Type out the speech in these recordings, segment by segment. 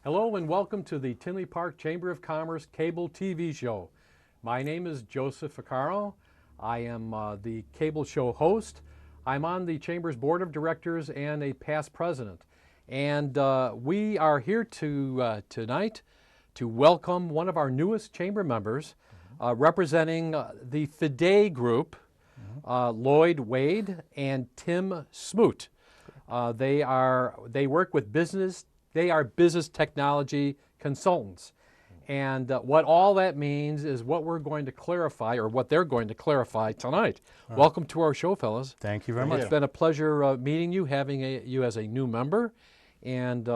Hello and welcome to the Tinley Park Chamber of Commerce cable TV show. My name is Joe Ficaro. I am the cable show host. I'm on the Chamber's Board of Directors and a past president. And we are here tonight to welcome one of our newest Chamber members representing the Fidei Group, Lloyd Wade and Tim Smoot. They work with business. They are business technology consultants. And what all that means is what we're going to clarify, or what they're going to clarify tonight. Welcome to our show, fellas. Thank you very much. It's been a pleasure meeting you, having you as a new member, and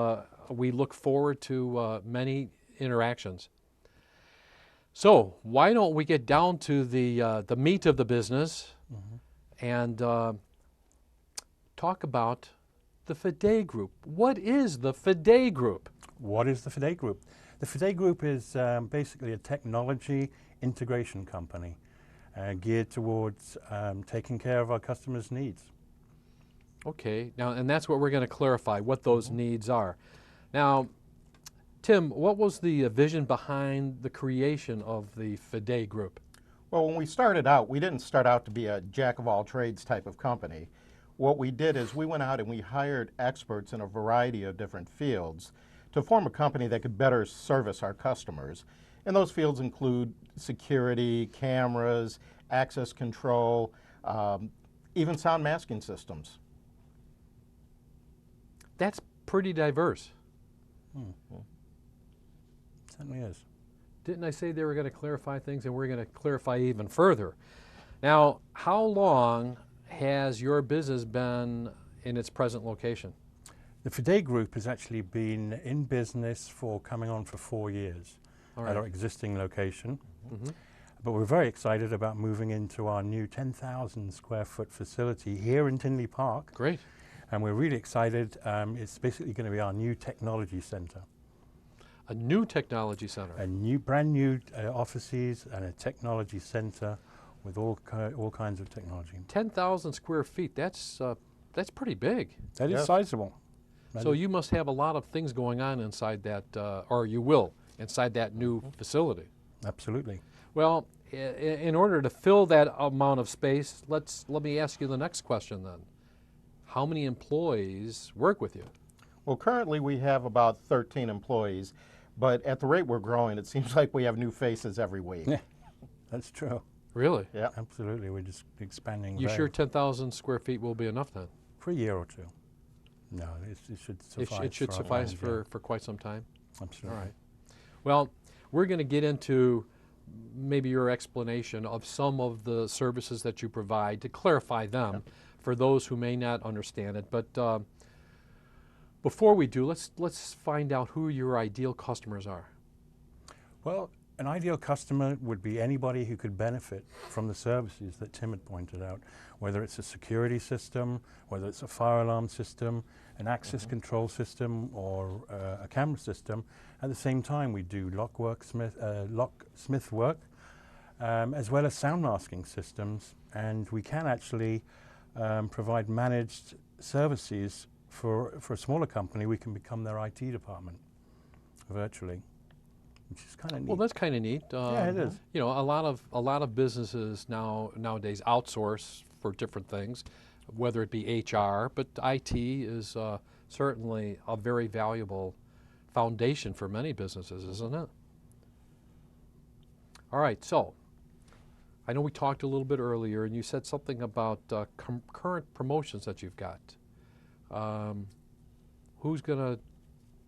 we look forward to many interactions. So why don't we get down to the meat of the business and talk about the Fidei Group. What is the Fidei Group? What is the Fidei Group? The Fidei Group is basically a technology integration company geared towards taking care of our customers' needs. Okay, now, and that's what we're going to clarify, what those needs are. Now, Tim, what was the vision behind the creation of the Fidei Group? Well, when we started out, we didn't start out to be a jack-of-all-trades type of company. What we did is we went out and we hired experts in a variety of different fields to form a company that could better service our customers. And those fields include security, cameras, access control, even sound masking systems. That's pretty diverse. Certainly is. Didn't I say they were going to clarify things, and we're going to clarify even further? Now, how long has your business been in its present location? The Fidei Group has actually been in business for coming on for 4 years at our existing location. But we're very excited about moving into our new 10,000 square foot facility here in Tinley Park. Great. And we're really excited. It's basically going to be our new technology center. A new technology center. A new, brand new offices and a technology center with all kinds of technology. 10,000 square feet, that's pretty big. That is sizable. So you must have a lot of things going on inside that, or you will, inside that new facility. Absolutely. Well, in order to fill that amount of space, let me ask you the next question then. How many employees work with you? Well, currently we have about 13 employees, but at the rate we're growing, it seems like we have new faces every week. Yeah, that's true. Really? Yeah. Absolutely. We're just expanding. You sure 10,000 square feet will be enough then? For a year or two. No, it should suffice. It should suffice for quite some time? Absolutely. All right. Well, we're going to get into maybe your explanation of some of the services that you provide to clarify them for those who may not understand it. But before we do, let's find out who your ideal customers are. Well, an ideal customer would be anybody who could benefit from the services that Tim had pointed out, whether it's a security system, whether it's a fire alarm system, an access control system, or a camera system. At the same time, we do locksmith work, as well as sound masking systems, and we can actually provide managed services for a smaller company. We can become their IT department virtually, which is kind of neat. Well, that's kind of neat. Yeah, it is. You know, a lot of businesses nowadays outsource for different things, whether it be HR, but IT is certainly a very valuable foundation for many businesses, isn't it? All right, so I know we talked a little bit earlier, and you said something about current promotions that you've got. Who's going to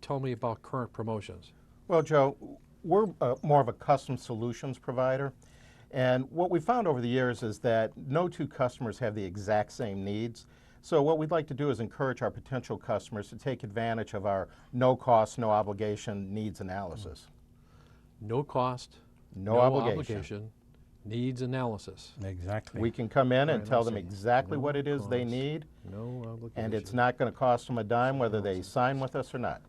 tell me about current promotions? Well, Joe, we're more of a custom solutions provider. And what we found over the years is that no two customers have the exact same needs. So what we'd like to do is encourage our potential customers to take advantage of our no cost, no obligation needs analysis. No cost, no obligation, needs analysis. Exactly. We can come in and tell them exactly what it is they need, No obligation. and it's not going to cost them a dime whether they sign with us or not.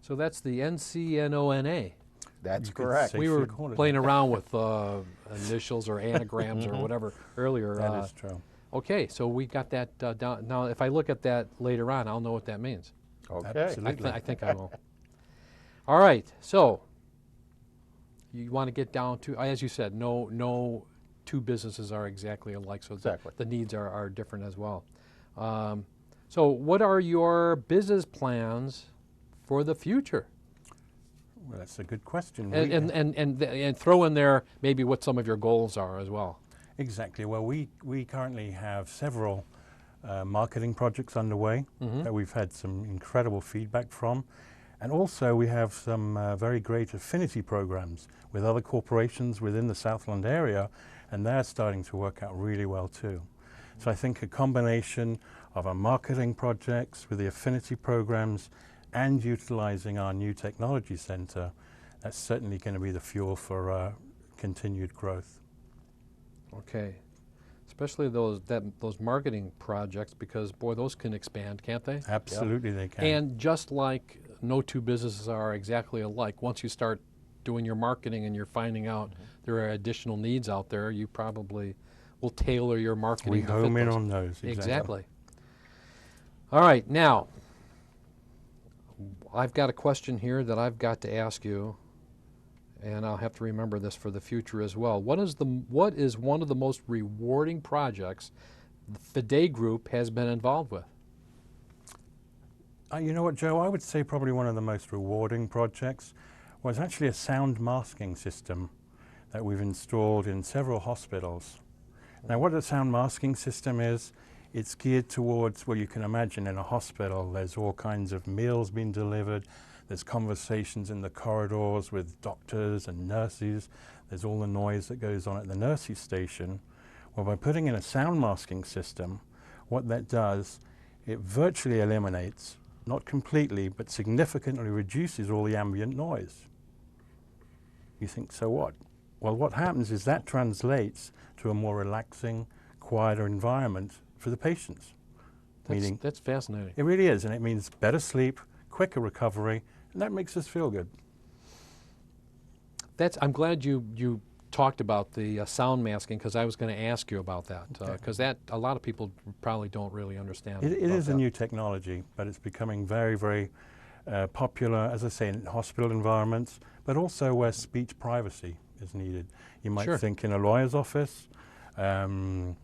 So that's the NCNONA. That's You could correct. say- We were Safely playing around with initials or anagrams or whatever earlier. That is true. Okay, so we got that down. Now, if I look at that later on, I'll know what that means. Okay. Absolutely. I think I will. All right, so you want to get down to, as you said, no two businesses are exactly alike, so Exactly. the needs are different as well. So what are your business plans for the future? Well, that's a good question. And throw in there maybe what some of your goals are as well. Exactly. Well, we currently have several marketing projects underway that we've had some incredible feedback from. And also we have some very great affinity programs with other corporations within the Southland area, and they're starting to work out really well too. So I think a combination of our marketing projects with the affinity programs and utilizing our new technology center, that's certainly going to be the fuel for continued growth. Okay, especially those marketing projects, because boy, those can expand, can't they? Absolutely, they can. And just like no two businesses are exactly alike, once you start doing your marketing and you're finding out there are additional needs out there, you probably will tailor your marketing. We to home fit in those. on those. Exactly. All right, now I've got a question here that I've got to ask you, and I'll have to remember this for the future as well. What is one of the most rewarding projects the Fidei Group has been involved with? You know what, Joe? I would say probably one of the most rewarding projects was actually a sound masking system that we've installed in several hospitals. Now, what a sound masking system is, it's geared towards, well, you can imagine in a hospital, there's all kinds of meals being delivered, there's conversations in the corridors with doctors and nurses, there's all the noise that goes on at the nurses' station. Well, by putting in a sound masking system, what that does, it virtually eliminates, not completely, but significantly reduces all the ambient noise. You think, so what? Well, what happens is that translates to a more relaxing, quieter environment for the patients. That's fascinating. It really is, and it means better sleep, quicker recovery, and that makes us feel good. I'm glad you talked about the sound masking, because I was going to ask you about that, because that a lot of people probably don't really understand. It is a new technology, but it's becoming very, very popular, as I say, in hospital environments, but also where speech privacy is needed. You might think in a lawyer's office, even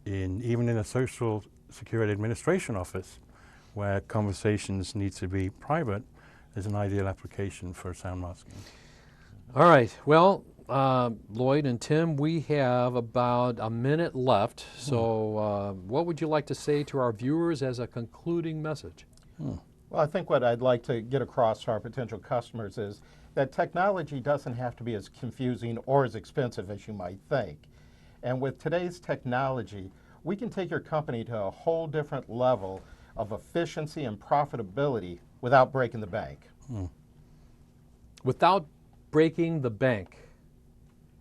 in a social security administration office, where conversations need to be private, is an ideal application for sound masking. All right. Well, Lloyd and Tim, we have about a minute left. So what would you like to say to our viewers as a concluding message? Well, I think what I'd like to get across to our potential customers is that technology doesn't have to be as confusing or as expensive as you might think. And with today's technology, we can take your company to a whole different level of efficiency and profitability without breaking the bank. Without breaking the bank.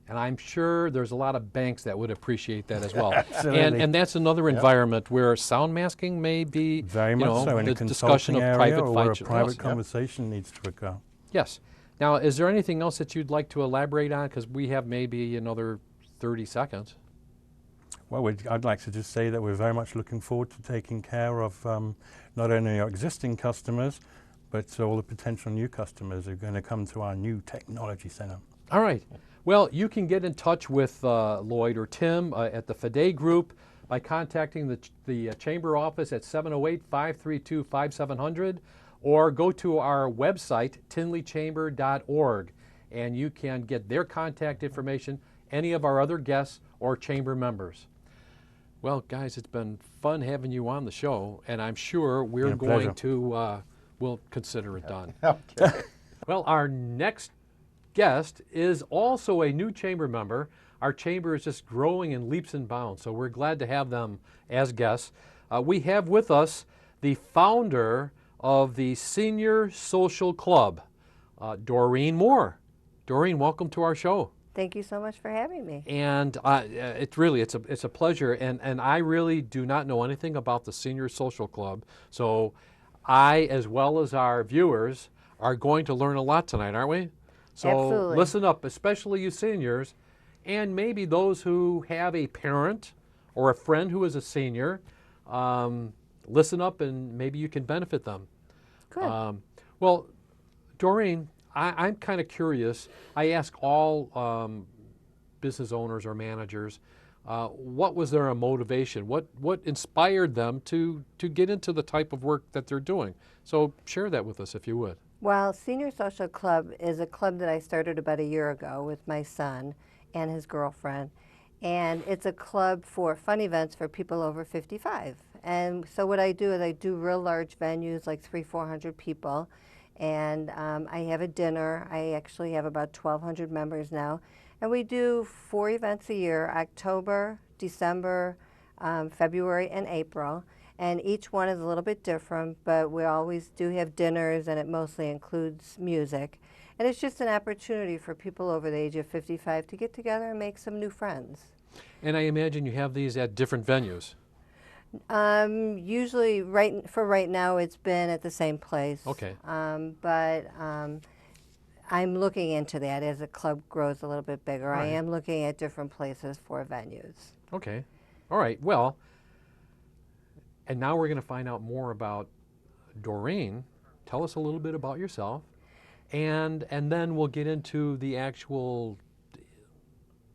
And I'm sure there's a lot of banks that would appreciate that as well. And that's another environment where sound masking may be very much so in the a discussion of area private or where a fights. private conversation needs to occur. Yes. Now, is there anything else that you'd like to elaborate on? Because we have maybe another 30 seconds. Well, I'd like to just say that we're very much looking forward to taking care of not only our existing customers, but all the potential new customers who are going to come to our new technology center. All right. Well, you can get in touch with Lloyd or Tim at the Fidei Group by contacting the chamber office at 708-532-5700, or go to our website, tinleychamber.org, and you can get their contact information, any of our other guests or chamber members. Well, guys, it's been fun having you on the show, and I'm sure we're going to, we'll consider it done. Okay. Well, our next guest is also a new chamber member. Our chamber is just growing in leaps and bounds, so we're glad to have them as guests. We have with us the founder of the Senior Social Club, Doreen Moore. Doreen, welcome to our show. Thank you so much for having me. And it's a pleasure. And I really do not know anything about the Senior Social Club, so I, as well as our viewers, are going to learn a lot tonight, aren't we? So Absolutely. Listen up, especially you seniors, and maybe those who have a parent or a friend who is a senior. Listen up, and maybe you can benefit them. Good. Well, Doreen, I'm kind of curious. I ask all business owners or managers, what was their motivation? What inspired them to get into the type of work that they're doing? So share that with us if you would. Well, Senior Social Club is a club that I started about a year ago with my son and his girlfriend. And it's a club for fun events for people over 55. And so what I do is I do real large venues, like 300-400 people. And I have a dinner. I actually have about 1,200 members now. And we do 4 events a year: October, December, February, and April. And each one is a little bit different, but we always do have dinners, and it mostly includes music. And it's just an opportunity for people over the age of 55 to get together and make some new friends. And I imagine you have these at different venues. Usually, right now, it's been at the same place. Okay. But I'm looking into that as the club grows a little bit bigger. Right. I am looking at different places for venues. Okay. All right. Well, and now we're going to find out more about Doreen. Tell us a little bit about yourself, and then we'll get into the actual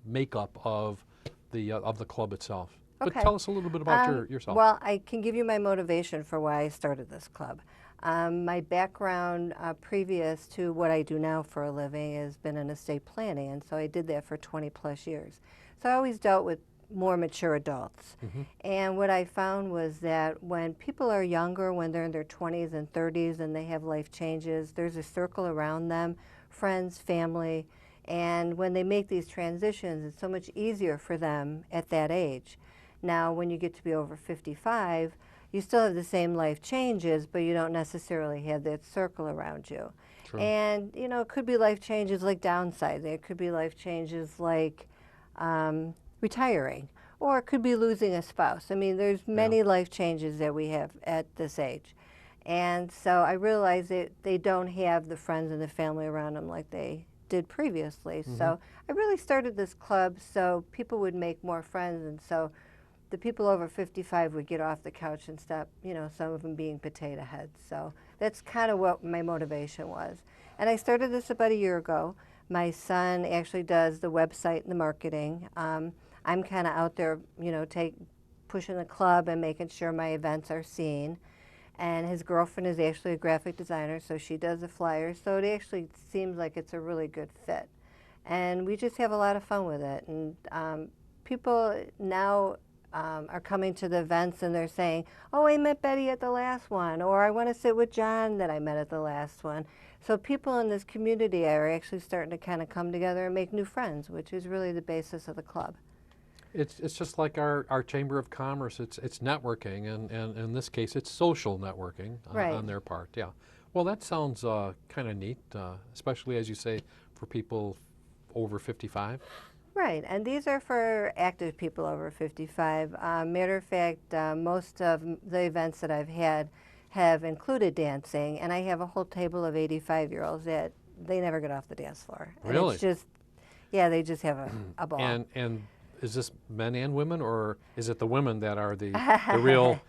makeup of the club itself. Okay. But tell us a little bit about yourself. Well, I can give you my motivation for why I started this club. My background previous to what I do now for a living has been in estate planning, and so I did that for 20 plus years. So I always dealt with more mature adults. Mm-hmm. And what I found was that when people are younger, when they're in their 20s and 30s and they have life changes, there's a circle around them, friends, family, and when they make these transitions, it's so much easier for them at that age. Now, when you get to be over 55, you still have the same life changes, but you don't necessarily have that circle around you. True. And, you know, it could be life changes like downsizing. It could be life changes like retiring, or it could be losing a spouse. I mean, there's many life changes that we have at this age. And so I realized that they don't have the friends and the family around them like they did previously. Mm-hmm. So I really started this club so people would make more friends, and so the people over 55 would get off the couch and stop, you know, some of them being potato heads. So that's kind of what my motivation was. And I started this about a year ago. My son actually does the website and the marketing. I'm kind of out there, you know, pushing the club and making sure my events are seen. And his girlfriend is actually a graphic designer, so she does the flyers. So it actually seems like it's a really good fit. And we just have a lot of fun with it. And people now are coming to the events and they're saying, oh, I met Betty at the last one, or I want to sit with John that I met at the last one. So people in this community are actually starting to kind of come together and make new friends, which is really the basis of the club. It's just like our Chamber of Commerce. It's networking, and in this case, it's social networking Right. on their part. Yeah. Well, that sounds kind of neat, especially as you say, for people over 55. Right, and these are for active people over 55. Matter of fact, most of the events that I've had have included dancing, and I have a whole table of 85-year-olds that they never get off the dance floor. And Really? it's just, yeah, they just have a ball. And is this men and women, or is it the women that are the real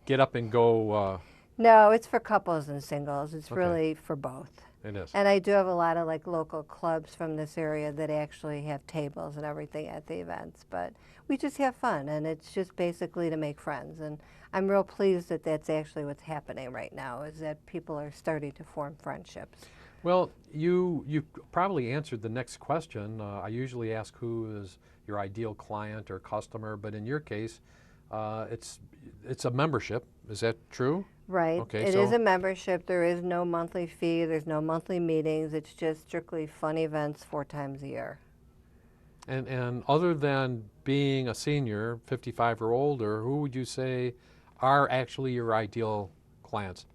get up and go? No, it's for couples and singles. It's Okay. really for both. It is. And I do have a lot of like local clubs from this area that actually have tables and everything at the events. But we just have fun, and it's just basically to make friends. And I'm real pleased that that's actually what's happening right now, is that people are starting to form friendships. Well, you probably answered the next question. I usually ask who is your ideal client or customer, but in your case, it's a membership. Is that true? Right. Okay, It so is a membership. There is no monthly fee. There's no monthly meetings. It's just strictly fun events 4 times a year. And other than being a senior, 55 or older, who would you say are actually your ideal clients?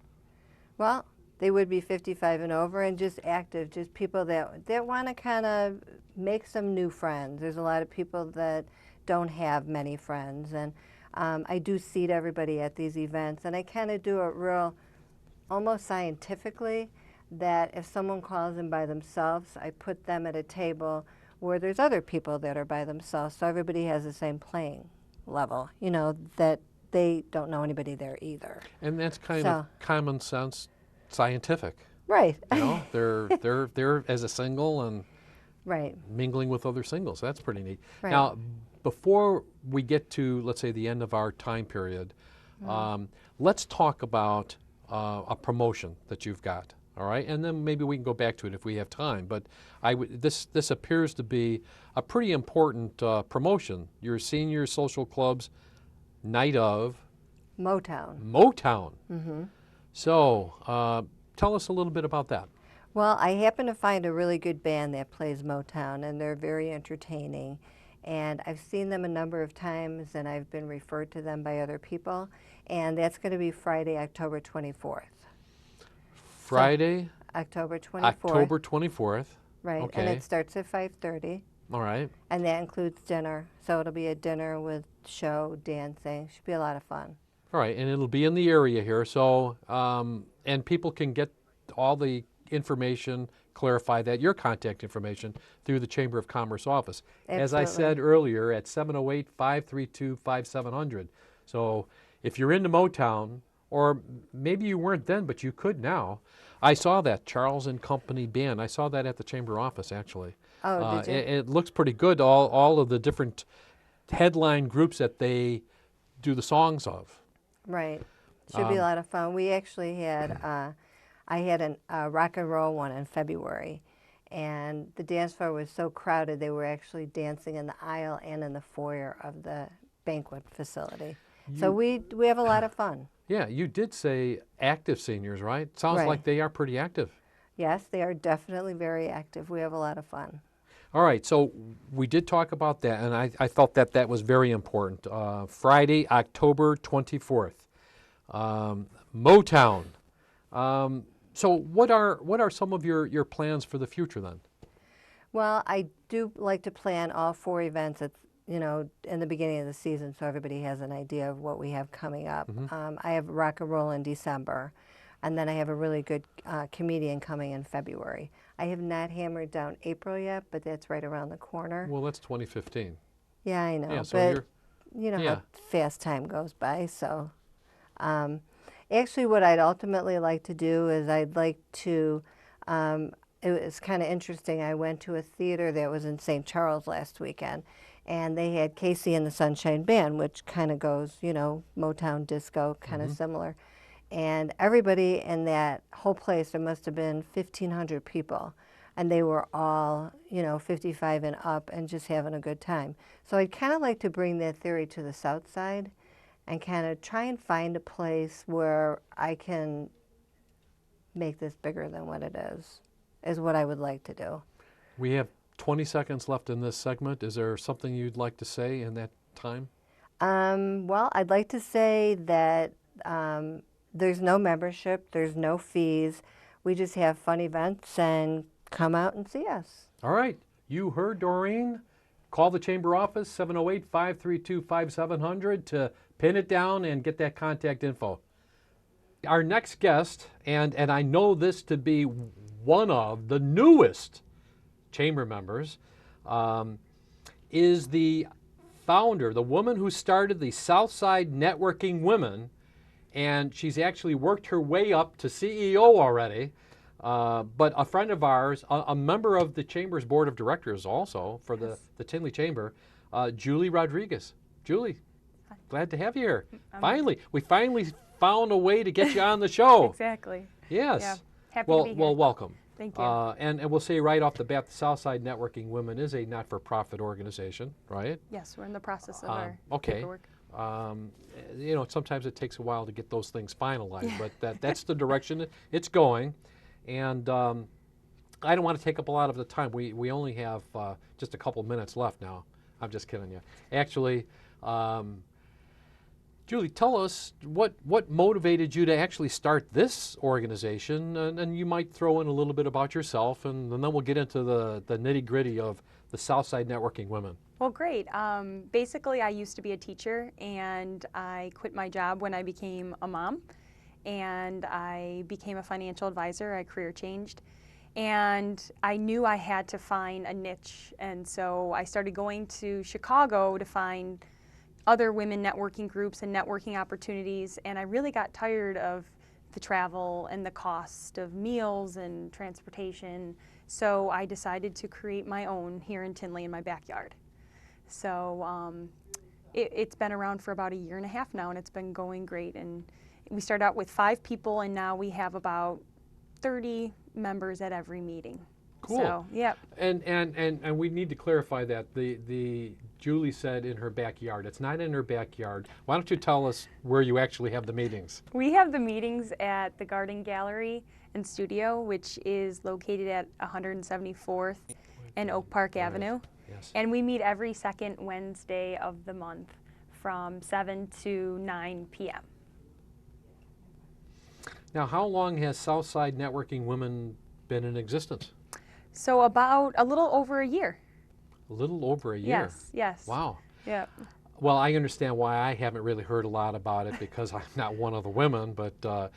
Well, they would be 55 and over, and just active, just people that want to kind of make some new friends. There's a lot of people that don't have many friends, and I do seat everybody at these events, and I kind of do it real, almost scientifically, that if someone calls in by themselves, I put them at a table where there's other people that are by themselves, so everybody has the same playing level, you know, that they don't know anybody there either. And that's kind So- of common sense, scientific. Right. You know, they're as a single and Right. mingling with other singles. That's pretty neat. Right. Now, before we get to, let's say, the end of our time period, let's talk about a promotion that you've got. All right, and then maybe we can go back to it if we have time. But this appears to be a pretty important promotion. Your senior social club's night of Motown. Motown. So tell us a little bit about that. Well, I happen to find a really good band that plays Motown, and they're very entertaining. And I've seen them a number of times, and I've been referred to them by other people. And that's going to be Friday, October 24th. Friday, October 24th. October 24th. Right, Okay. and it starts at 5:30, All right. and that includes dinner. So it'll be a dinner with show, dancing. Should be a lot of fun. All right, and it'll be in the area here. So, and people can get all the information, clarify that, your contact information, through the Chamber of Commerce office. As I said earlier, at 708-532-5700. So if you're into Motown, or maybe you weren't then, but you could now. I saw that Charles and Company band. I saw that at the Chamber office, actually. Oh, did you? It looks pretty good, all of the different headline groups that they do the songs of. Right. Should be a lot of fun. We actually had, I had a rock and roll one in February, and the dance floor was so crowded they were actually dancing in the aisle and in the foyer of the banquet facility. So we have a lot of fun. Yeah, you did say active seniors, right? Sounds Right. like they are pretty active. Yes, they are definitely very active. We have a lot of fun. All right, so we did talk about that, and I felt that that was very important. Friday, October 24th, Motown. So what are some of your plans for the future then? Well, I do like to plan all 4 events at, in the beginning of the season, so everybody has an idea of what we have coming up. I have rock and roll in December, and then I have a really good comedian coming in February. I have not hammered down April yet, but that's right around the corner. Well, that's 2015. Yeah, I know, Yeah, so but you're- you know yeah. how fast time goes by. So, actually, what I'd ultimately like to do is I'd like to. It was kind of interesting. I went to a theater that was in St. Charles last weekend, and they had Casey and the Sunshine Band, which kind of goes, Motown disco, kind of similar. And everybody in that whole place, there must have been 1,500 people, and they were all, 55 and up and just having a good time. So I'd kind of like to bring that theory to the Southside and kind of try and find a place where I can make this bigger than what it is what I would like to do. We have 20 seconds left in this segment. Is there something you'd like to say in that time? Well, I'd like to say that there's no membership, there's no fees. We just have fun events and come out and see us. All right, you heard Doreen. Call the Chamber office, 708-532-5700, to pin it down and get that contact info. Our next guest, and I know this to be one of the newest Chamber members, is the founder, the woman who started the Southside Networking Women, and she's actually worked her way up to CEO already. But a friend of ours, a member of the Chamber's Board of Directors also for the Tinley Chamber, Julie Rodriguez. Julie, glad to have you here. We finally found a way to get you on the show. Exactly. Yes. Yeah. Happy Well, to be here. well, welcome. Thank you. And we'll say right off the bat, the Southside Networking Women is a not-for-profit organization, right? Yes, we're in the process of our okay. paperwork. Sometimes it takes a while to get those things finalized, but that's the direction it's going. And I don't want to take up a lot of the time. We only have just a couple minutes left now. I'm just kidding you. Actually, Julie, tell us what motivated you to actually start this organization, and you might throw in a little bit about yourself, and then we'll get into the nitty-gritty of the Southside Networking Women. Well, great. Basically, I used to be a teacher, and I quit my job when I became a mom, and I became a financial advisor. I career changed, and I knew I had to find a niche, and so I started going to Chicago to find other women networking groups and networking opportunities, and I really got tired of the travel and the cost of meals and transportation. So I decided to create my own here in Tinley in my backyard. So it's been around for about 1.5 years now, and it's been going great. And we started out with 5 people, and now we have about 30 members at every meeting. Cool. So, yep. And we need to clarify that the Julie said in her backyard. It's not in her backyard. Why don't you tell us where you actually have the meetings? We have the meetings at the Garden Gallery and Studio, which is located at 174th and Oak Park Avenue. Yes. And we meet every second Wednesday of the month from 7 to 9 p.m. Now, how long has Southside Networking Women been in existence? So about a little over 1 year. A little over a year. Yes, yes. Wow. Yeah. Well, I understand why I haven't really heard a lot about it because I'm not one of the women, but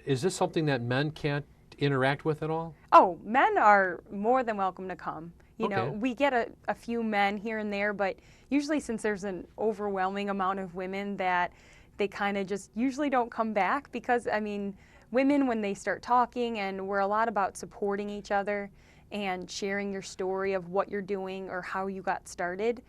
is this something that men can't interact with at all? Oh, men are more than welcome to come. You know, Okay. we get a few men here and there, but usually since there's an overwhelming amount of women that they kind of just usually don't come back because, I mean, women, when they start talking, and we're a lot about supporting each other and sharing your story of what you're doing or how you got started.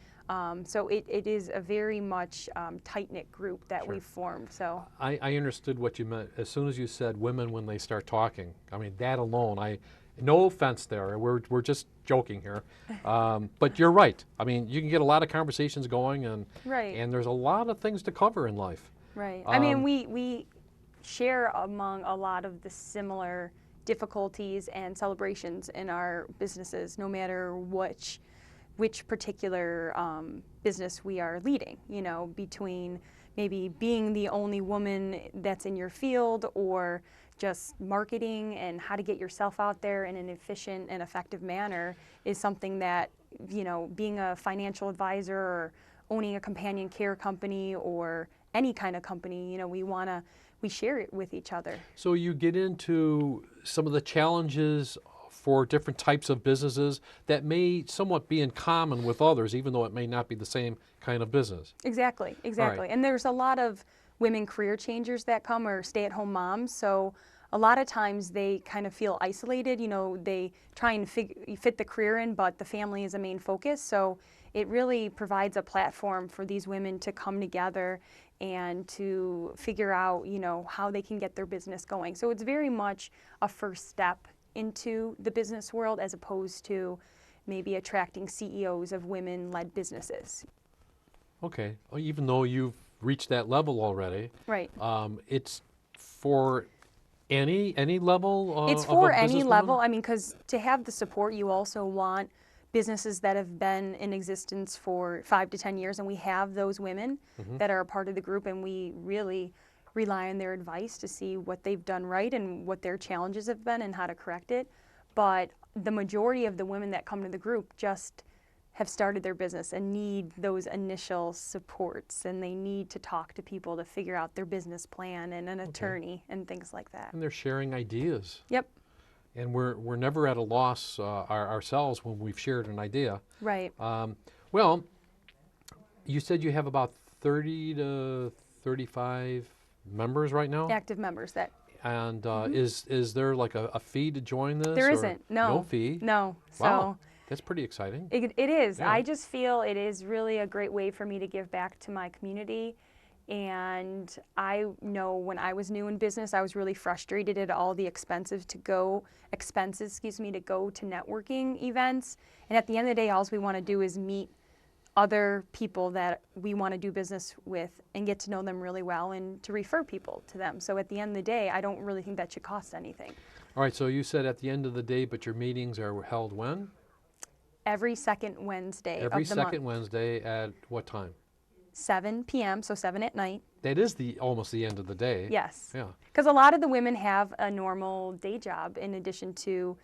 So it is a very much tight-knit group that Sure. we've formed. So I understood what you meant as soon as you said women when they start talking. I mean, that alone, no offense there, we're just joking here. But you're right. I mean, you can get a lot of conversations going, and Right. and there's a lot of things to cover in life. Right. I mean, we share among a lot of the similar difficulties and celebrations in our businesses, no matter which particular business we are leading, you know, between maybe being the only woman that's in your field or just marketing and how to get yourself out there in an efficient and effective manner is something that, you know, being a financial advisor or owning a companion care company or any kind of company, you know, we share it with each other. So you get into some of the challenges for different types of businesses that may somewhat be in common with others, even though it may not be the same kind of business. Exactly, exactly. And there's a lot of women career changers that come, or stay-at-home moms, so a lot of times they kind of feel isolated. You know, they try and fit the career in, but the family is a main focus. So it really provides a platform for these women to come together and to figure out, you know, how they can get their business going. So it's very much a first step into the business world as opposed to maybe attracting CEOs of women-led businesses. Okay, well, even though you've reached that level already, Right. It's for any level It's of for a any businesswoman? level. I mean, because to have the support, you also want businesses that have been in existence for 5 to 10 years, and we have those women that are a part of the group, and we really rely on their advice to see what they've done right and what their challenges have been and how to correct it. But the majority of the women that come to the group just have started their business and need those initial supports, and they need to talk to people to figure out their business plan and an attorney and things like that. And they're sharing ideas. Yep. And we're never at a loss ourselves when we've shared an idea. Right. Well, you said you have about 30 to 35 members right now? Active members that And is there like a fee to join this? there or isn't. No. No fee? No. So Wow, that's pretty exciting. it is. Yeah. I just feel it is really a great way for me to give back to my community. And I know when I was new in business, I was really frustrated at all the expenses to go to networking events. And at the end of the day, all we want to do is meet other people that we want to do business with and get to know them really well and to refer people to them. So at the end of the day, I don't really think that should cost anything. All right, so you said at the end of the day, but your meetings are held when? Every second Wednesday Every of the second month. Wednesday at what time? 7 p.m., so 7 at night. That is almost the end of the day. Yes. Yeah. Because a lot of the women have a normal day job in addition to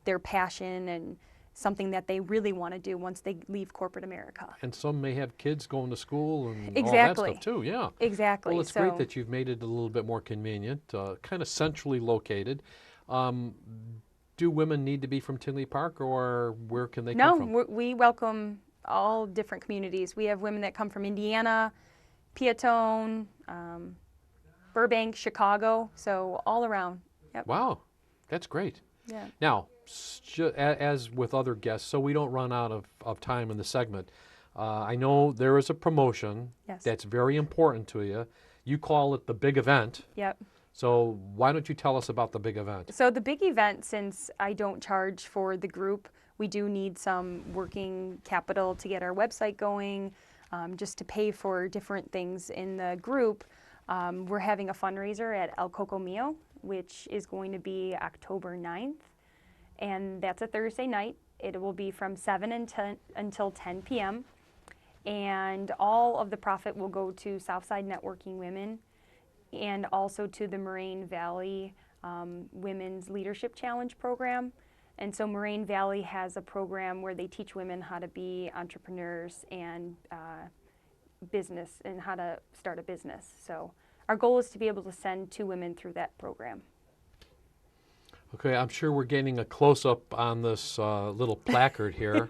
their passion and something that they really want to do once they leave corporate America. And some may have kids going to school and Exactly. all that stuff too, yeah. Exactly. Well, it's great that you've made it a little bit more convenient, kind of centrally located. Do women need to be from Tinley Park, or where can they come from? No, we welcome all different communities. We have women that come from Indiana, Peatone, Burbank, Chicago, so all around. Yep. Wow, that's great. Yeah. Now, as with other guests, so we don't run out of time in the segment, I know there is a promotion Yes. that's very important to you. You call it the big event. Yep. So why don't you tell us about the big event? So the big event, since I don't charge for the group, we do need some working capital to get our website going, just to pay for different things in the group. We're having a fundraiser at El Coco Mio, which is going to be October 9th, and that's a Thursday night. It will be from 7 until 10 p.m., and all of the profit will go to Southside Networking Women and also to the Moraine Valley Women's Leadership Challenge program. And so Moraine Valley has a program where they teach women how to be entrepreneurs and business and how to start a business. So our goal is to be able to send 2 women through that program. Okay, I'm sure we're getting a close-up on this little placard here.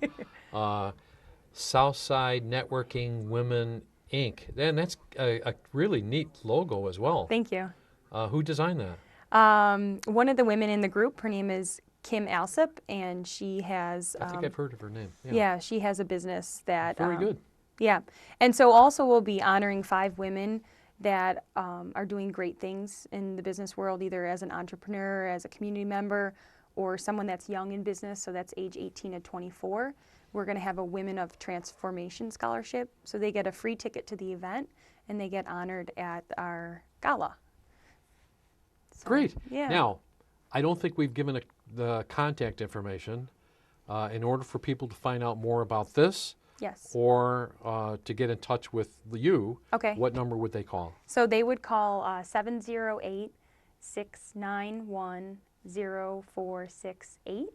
Southside Networking Women, Inc. And that's a really neat logo as well. Thank you. Who designed that? One of the women in the group, her name is Kim Alsop, and she has... I think I've heard of her name. Yeah, she has a business that... Very good. Yeah, and so also we'll be honoring 5 women that are doing great things in the business world, either as an entrepreneur, as a community member, or someone that's young in business, so that's age 18 to 24. We're going to have a Women of Transformation Scholarship, so they get a free ticket to the event, and they get honored at our gala. So, Great. Yeah. Now, I don't think we've given the contact information. In order for people to find out more about this, Yes. or to get in touch with you, Okay. what number would they call? So they would call 708-691-0468,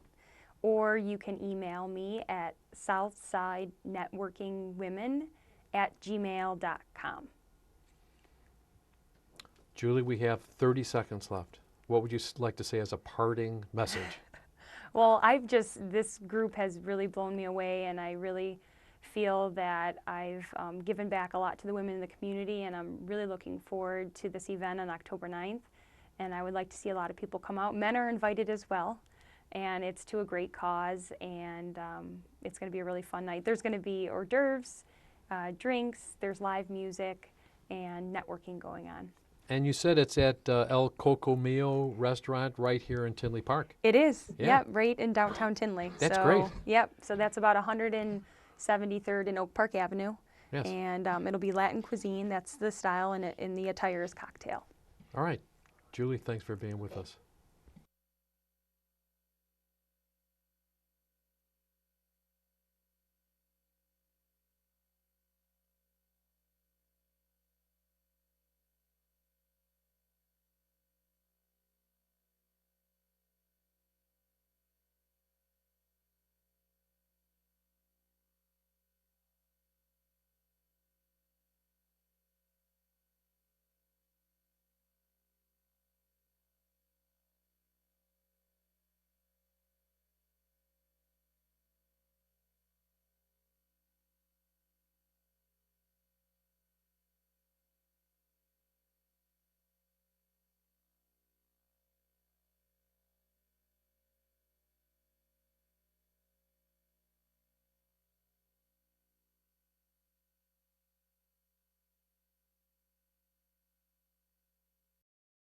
or you can email me at southsidenetworkingwomen@gmail.com. Julie, we have 30 seconds left. What would you like to say as a parting message? Well, this group has really blown me away, and I really feel that I've given back a lot to the women in the community, and I'm really looking forward to this event on October 9th, and I would like to see a lot of people come out. Men are invited as well, and it's to a great cause, and it's going to be a really fun night. There's going to be hors d'oeuvres, drinks, there's live music, and networking going on. And you said it's at El Coco Mio restaurant right here in Tinley Park. It is, Yeah. yep, right in downtown Tinley. That's great. Yep, so that's about 173rd and Oak Park Avenue. Yes. And it'll be Latin cuisine, that's the style, and the attire is cocktail. All right. Julie, thanks for being with us.